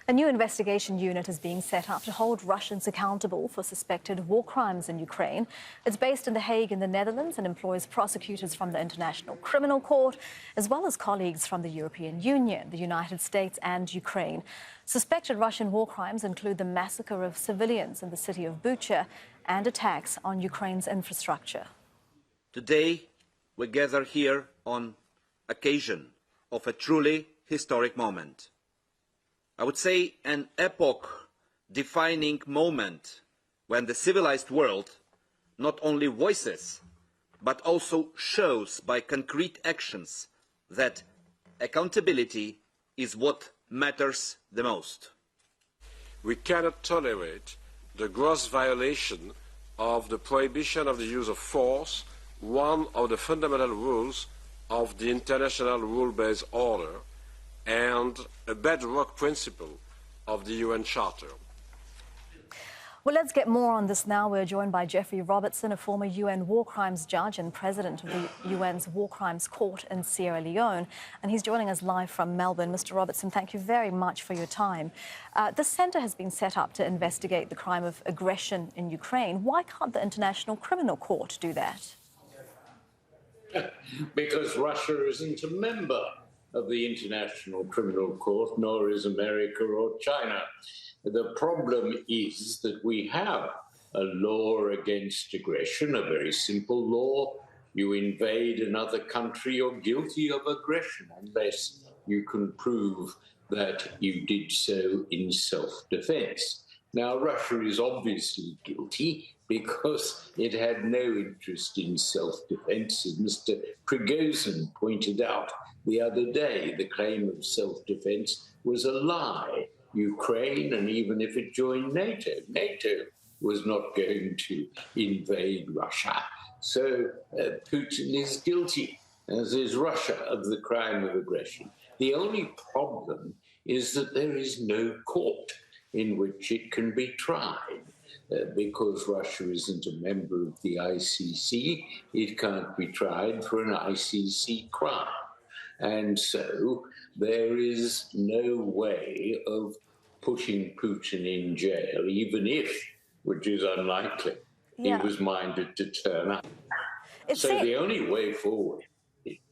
A new investigation unit is being set up to hold Russians accountable for suspected war crimes in Ukraine. It's based in The Hague in the Netherlands and employs prosecutors from the International Criminal Court, as well as colleagues from the European Union, the United States and Ukraine. Suspected Russian war crimes include the massacre of civilians in the city of Bucha and attacks on Ukraine's infrastructure. Today, we gather here on occasion of a truly historic moment. I would say an epoch-defining moment when the civilized world not only voices, but also shows by concrete actions that accountability is what matters the most. We cannot tolerate the gross violation of the prohibition of the use of force, one of the fundamental rules of the international rule-based order and a bedrock principle of the UN Charter. Well, let's get more on this now. We're joined by Geoffrey Robertson, a former UN war crimes judge and president of the UN's War Crimes Court in Sierra Leone. And he's joining us live from Melbourne. Mr. Robertson, thank you very much for your time. This centre has been set up to investigate the crime of aggression in Ukraine. Why can't the International Criminal Court do that? Because Russia isn't a member of the International Criminal Court, nor is America or China. The problem is that we have a law against aggression, a very simple law. You invade another country, you're guilty of aggression unless you can prove that you did so in self-defense. Now, Russia is obviously guilty because it had no interest in self-defense. As Mr. Prigozhin pointed out the other day, the claim of self-defense was a lie. Ukraine, and even if it joined NATO, NATO was not going to invade Russia. So Putin is guilty, as is Russia, of the crime of aggression. The only problem is that there is no court in which it can be tried. Because Russia isn't a member of the ICC, it can't be tried for an ICC crime. And so there is no way of putting Putin in jail, even if, which is unlikely, he was minded to turn up. So the only way forward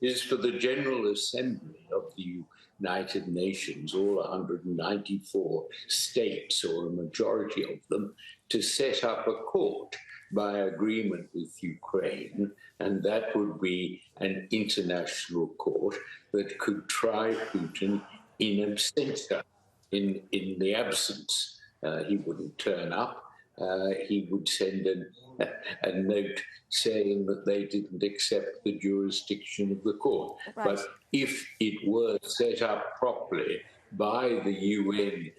is for the General Assembly of the United Nations, all 194 states, or a majority of them, to set up a court by agreement with Ukraine, and that would be an international court that could try Putin in absentia, in the absence. He wouldn't turn up. He would send a note saying that they didn't accept the jurisdiction of the court. Right. But if it were set up properly by the UN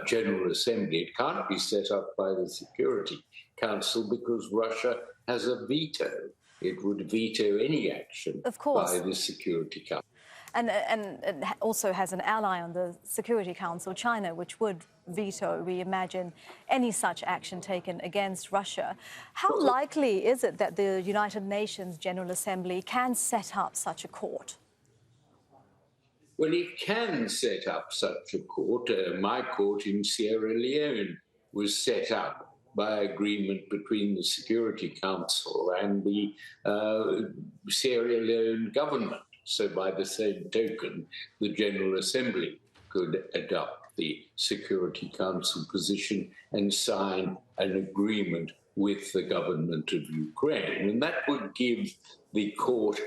General Assembly, it can't be set up by the Security Council because Russia has a veto. It would veto any action by the Security Council. And it also has an ally on the Security Council, China, which would veto, we imagine, any such action taken against Russia. How likely is it that the United Nations General Assembly can set up such a court? Well, it can set up such a court. My court in Sierra Leone was set up by agreement between the Security Council and the Sierra Leone government. So by the same token, the General Assembly could adopt the Security Council position and sign an agreement with the government of Ukraine. And that would give the court,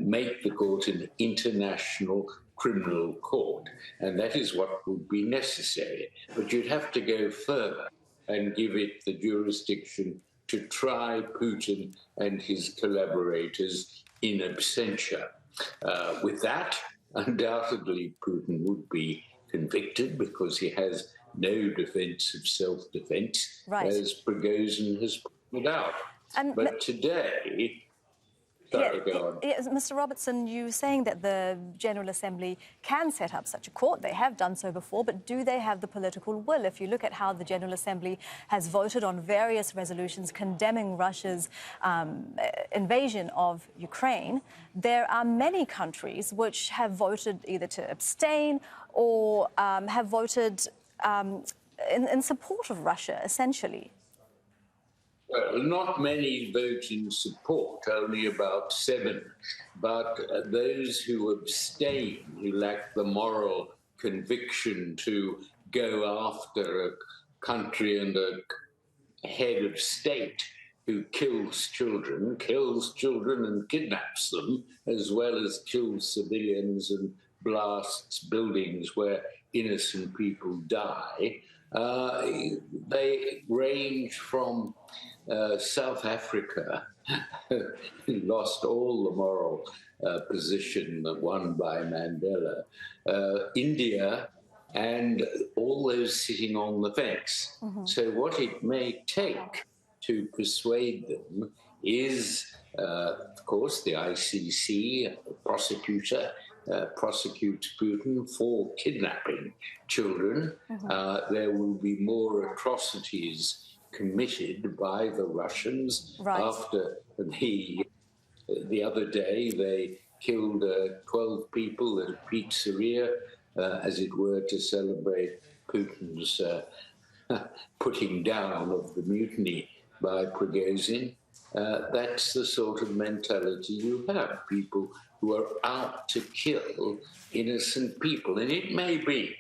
make the court an international criminal court. And that is what would be necessary. But you'd have to go further and give it the jurisdiction to try Putin and his collaborators in absentia. With that, undoubtedly, Putin would be convicted because he has no defense of self-defense, as Prigozhin has pointed out. But today, Sorry, go on. Yes, Mr. Robertson, you were saying that the General Assembly can set up such a court. They have done so before, but do they have the political will? If you look at how the General Assembly has voted on various resolutions condemning Russia's invasion of Ukraine, there are many countries which have voted either to abstain or have voted in support of Russia, essentially. Well, not many vote in support, only about 7. But those who abstain, who lack the moral conviction to go after a country and a head of state who kills children and kidnaps them, as well as kills civilians and blasts buildings where innocent people die. They range from South Africa, who lost all the moral position that won by Mandela, India, and all those sitting on the fence. So what it may take to persuade them is, of course, the ICC, the prosecutor, prosecutes Putin for kidnapping children. There will be more atrocities committed by the Russians. After the other day they killed 12 people at a pizzeria, as it were, to celebrate Putin's putting down of the mutiny by Prigozhin. That's the sort of mentality you have, people who are out to kill innocent people. And it may be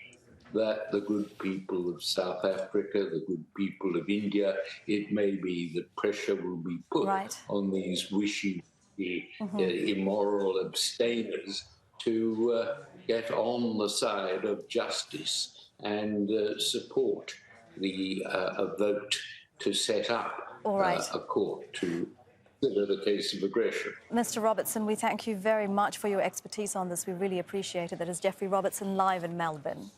that the good people of South Africa, the good people of India, it may be that pressure will be put on these wishy-washy, immoral abstainers to get on the side of justice and support a vote to set up a court to consider the case of aggression. Mr. Robertson, we thank you very much for your expertise on this. We really appreciate it. That is Geoffrey Robertson live in Melbourne.